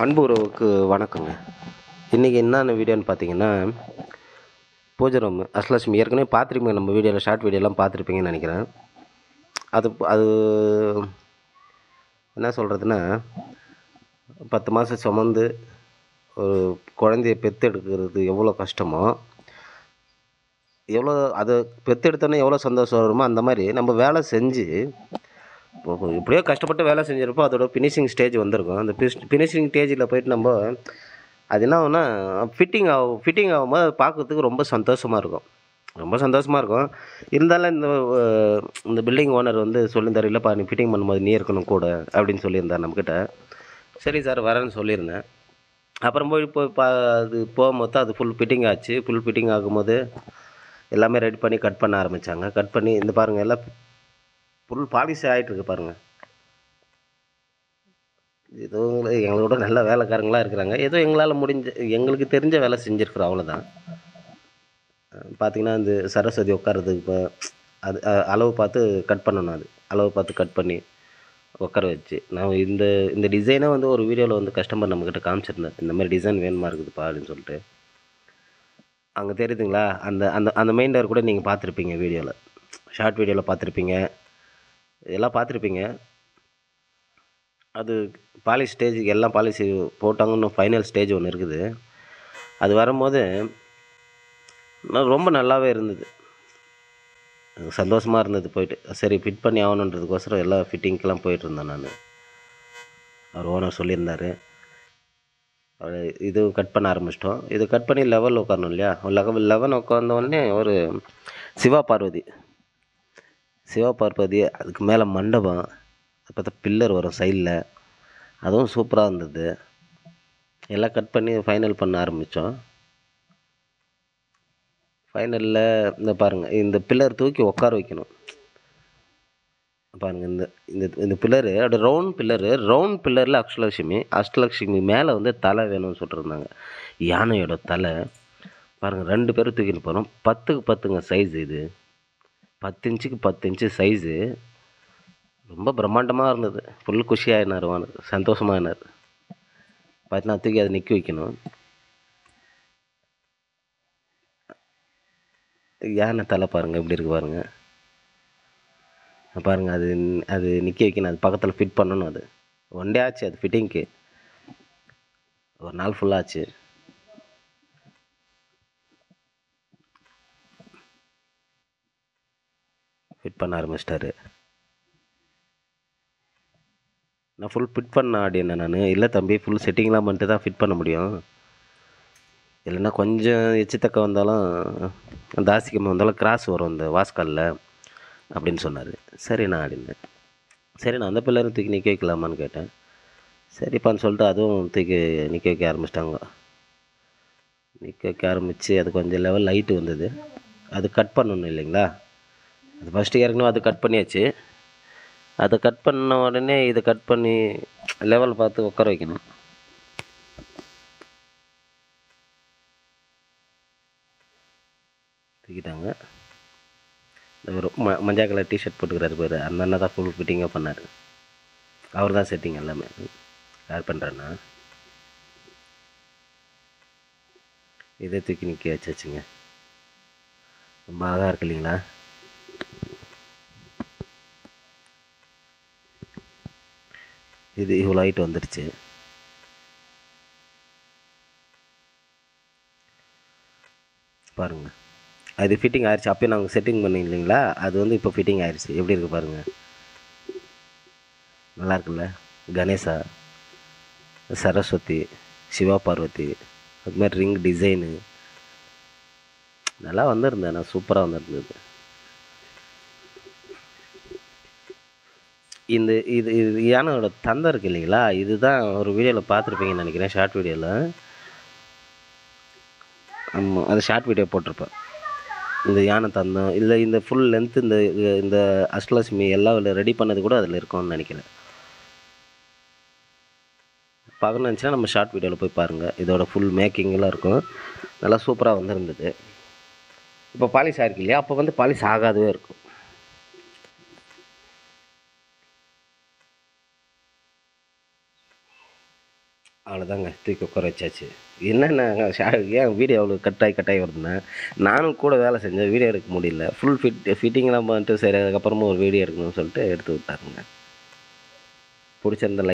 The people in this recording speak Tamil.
அன்பு உறவுக்கு வணக்கங்க. இன்றைக்கி என்னென்ன வீடியோன்னு பார்த்தீங்கன்னா, பூஜை ரூமு அஷ்டலட்சுமி ஏற்கனவே பார்த்துருப்பீங்க. நம்ம வீடியோவில் ஷார்ட் வீடியோலாம் பார்த்துருப்பீங்கன்னு நினைக்கிறேன். அது அது என்ன சொல்கிறதுன்னா, 10 மாதம் சுமந்து ஒரு குழந்தைய பெற்றெடுக்கிறது எவ்வளோ கஷ்டமோ, எவ்வளோ அதை பெற்றெடுத்தோன்னே எவ்வளோ சந்தோஷம் வருமோ, அந்த மாதிரி நம்ம வேலை செஞ்சு எப்படியோ கஷ்டப்பட்டு வேலை செஞ்சிருப்போம். அதோட ஃபினிஷிங் ஸ்டேஜ் வந்திருக்கும். அந்த ஃபினிஷிங் ஸ்டேஜில் போயிட்டு நம்ம அது என்ன ஆகும்னா, ஃபிட்டிங் ஆகும்போது அது பார்க்கறதுக்கு ரொம்ப சந்தோஷமாக இருக்கும். ரொம்ப சந்தோஷமாக இருக்கும். இருந்தாலும் இந்த பில்டிங் ஓனர் வந்து சொல்லியிருந்தாரு, "இல்லைப்பா நீ ஃபிட்டிங் பண்ணும்போது நீ இருக்கணும் கூட" அப்படின்னு சொல்லியிருந்தார் நம்மக்கிட்ட. சரி சார் வரேன்னு சொல்லியிருந்தேன். அப்புறம் போய் போய் பா அது போகும்போது அது ஃபுல் ஃபிட்டிங் ஆச்சு. ஃபுல் ஃபிட்டிங் ஆகும்போது எல்லாமே ரெடி பண்ணி கட் பண்ண ஆரம்பித்தாங்க. கட் பண்ணி இந்த பாருங்கள் எல்லாம் ஃபுல் பாலிஷ் ஆகிட்டுருக்கு பாருங்கள். ஏதோ எங்களோட நல்ல வேலைக்காரங்களாக இருக்கிறாங்க. ஏதோ எங்களால் முடிஞ்ச எங்களுக்கு தெரிஞ்ச வேலை செஞ்சுருக்குறோம், அவ்வளோதான். பார்த்தீங்கன்னா, இந்த சரஸ்வதி உட்கார்றதுக்கு இப்போ அது அளவு பார்த்து கட் பண்ணணும். அது அளவு பார்த்து கட் பண்ணி உட்கார வச்சு நான் இந்த இந்த டிசைனே வந்து ஒரு வீடியோவில் வந்து கஸ்டமர் நம்மக்கிட்ட காமிச்சிருந்தார். இந்த மாதிரி டிசைன் வேணுமா இருக்குதுப்பா அப்படின்னு சொல்லிட்டு. அங்கே தெரியுதுங்களா, அந்த அந்த அந்த மெயின் டோர் கூட நீங்கள் பார்த்துருப்பீங்க வீடியோவில், ஷார்ட் வீடியோவில் பார்த்துருப்பீங்க, இதெல்லாம் பார்த்துருப்பீங்க. அது பாலிஷ் ஸ்டேஜுக்கு எல்லாம் பாலிஷ் போட்டாங்கன்னு ஃபைனல் ஸ்டேஜ் ஒன்று இருக்குது. அது வரும்போது ரொம்ப நல்லாவே இருந்தது. சந்தோஷமாக இருந்தது போயிட்டு. சரி ஃபிட் பண்ணி ஆகணுன்றதுக்கோசரம் எல்லா ஃபிட்டிங்க்கெலாம் போயிட்டுருந்தேன் நான். அவர் ஓனர் சொல்லியிருந்தார். இது கட் பண்ண ஆரம்பிச்சிட்டோம். இது கட் பண்ணி லெவல் உட்காரணும் இல்லையா, லெவல் உட்காந்தோடனே ஒரு சிவா பார்வதி அதுக்கு மேலே மண்டபம், பார்த்தா பில்லர் வரும் சைடில், அதுவும் சூப்பராக இருந்தது. எல்லாம் கட் பண்ணி ஃபைனல் பண்ண ஆரம்பித்தோம். ஃபைனலில் இந்த பாருங்கள், இந்த பில்லர் தூக்கி உட்கார வைக்கணும் பாருங்கள். இந்த இந்த இந்த பில்லரு அப்படி ரவுண்ட் பில்லரில் அஷ்டலட்சுமி மேலே வந்து தலை வேணும்னு சொல்லியிருந்தாங்க. யானையோட தலை பாருங்கள். 2 பேரும் தூக்கிட்டு போகிறோம். 10க்கு 10ங்க சைஸ். இது 10 இன்ச்சுக்கு 10 இன்ச்சு சைஸு. ரொம்ப பிரம்மாண்டமாக இருந்தது. ஃபுல் குஷியாகினார் ஓனர், சந்தோஷமாகினார். பார்த்தீங்கன்னா தூக்கி அதை நிற்க வைக்கணும். யானை தலை பாருங்கள் எப்படி இருக்குது பாருங்கள். பாருங்கள், அது அது நிற்க வைக்கணும். அது பக்கத்தில் ஃபிட் பண்ணணும். அது ஒன் டே ஆச்சு, அது ஃபிட்டிங்க்கு ஒரு நாள் ஃபுல்லாச்சு. ஃபிட் பண்ண ஆரம்பிச்சிட்டாரு. நான் ஃபுல் ஃபிட் பண்ண ஆடினேன் நான். இல்லை தம்பி, ஃபுல் செட்டிங்லாம் பண்ணிட்டு தான் ஃபிட் பண்ண முடியும், இல்லைன்னா கொஞ்சம் எச்சுத்தக்க வந்தாலும் தாசிக்கமாக வந்தாலும் கிராஸ் வரும் இந்த வாஸ்காலில் அப்படின்னு சொன்னார். சரி நான் ஆடினேன். சரி நான் அந்த பிள்ளைரும் தூக்கி நிற்க வைக்கலாமான்னு கேட்டேன். சரிப்பான்னு சொல்லிட்டு அதுவும் தூக்கி நிற்க வைக்க ஆரம்பிச்சிட்டாங்க. நிற்க வைக்க ஆரம்பித்து அது கொஞ்சம் லெவல் லைட்டு வந்தது. அது கட் பண்ணணும் இல்லைங்களா, அது ஃபஸ்ட்டு ஏற்கனவே அது கட் பண்ணியாச்சு. அதை கட் பண்ண உடனே இதை கட் பண்ணி லெவல் பார்த்து உட்கார வைக்கணும். தூக்கிட்டாங்க. ஒரு மஞ்சள் கலர் டிஷர்ட் போட்டுக்கிறாரு பேர், அந்த அண்ணன் தான் ஃபுல் ஃபிட்டிங்காக பண்ணார். அவர் தான் செட்டிங் எல்லாமே. யார் பண்ணுறேன்னா இதே தூக்கி நிற்க வச்சாச்சுங்க. ரொம்ப அழகாக இருக்கு இல்லைங்களா. இது இவ்வளோ ஹைட் வந்துடுச்சு. பாருங்கள், அது ஃபிட்டிங் ஆயிடுச்சு. அப்போயே நாங்கள் செட்டிங் பண்ணி இல்லைங்களா, அது வந்து இப்போ ஃபிட்டிங் ஆயிடுச்சு. எப்படி இருக்குது பாருங்கள், நல்லா இருக்குல்ல. கணேசா, சரஸ்வதி, சிவா பார்வதி, அதுமாதிரி ரிங் டிசைனு நல்லா வந்திருந்தேன். நான் சூப்பராக வந்துருந்தது. இது இது யானையோட தந்தம் இருக்குது இல்லைங்களா, இதுதான் ஒரு வீடியோவில் பார்த்துருப்பீங்கன்னு நினைக்கிறேன், ஷார்ட் வீடியோவில். ஆமாம், அது ஷார்ட் வீடியோ போட்டிருப்பேன். இந்த யானை தந்தம் இல்லை, இந்த ஃபுல் லென்த்து இந்த இந்த அஷ்டலட்சுமி எல்லாம் ரெடி பண்ணது கூட அதில் இருக்கும்னு நினைக்கிறேன். பார்க்கணுன்னு நினச்சினா நம்ம ஷார்ட் வீடியோவில் போய் பாருங்கள். இதோட ஃபுல் மேக்கிங்கெல்லாம் இருக்கும். நல்லா சூப்பராக வந்துருந்தது. இப்போ பாலிஷ் ஆகிருக்கு இல்லையா, அப்போ வந்து பாலிஷ் ஆகாதவே இருக்கும். அவ்வளோதாங்க தூக்கி உட்கார வச்சாச்சு. என்னென்னாங்க ஏன் வீடியோ அவ்வளோ கட்டாகி வருதுன்னா, நானும் கூட வேலை செஞ்சேன். வீடியோ எடுக்க முடியல. ஃபுல் ஃபிட்டிங்லாம் பண்ணிட்டு சரி அதுக்கப்புறமா ஒரு வீடியோ எடுக்கணும்னு சொல்லிட்டு எடுத்து விட்டாருங்க. பிடிச்சிருந்த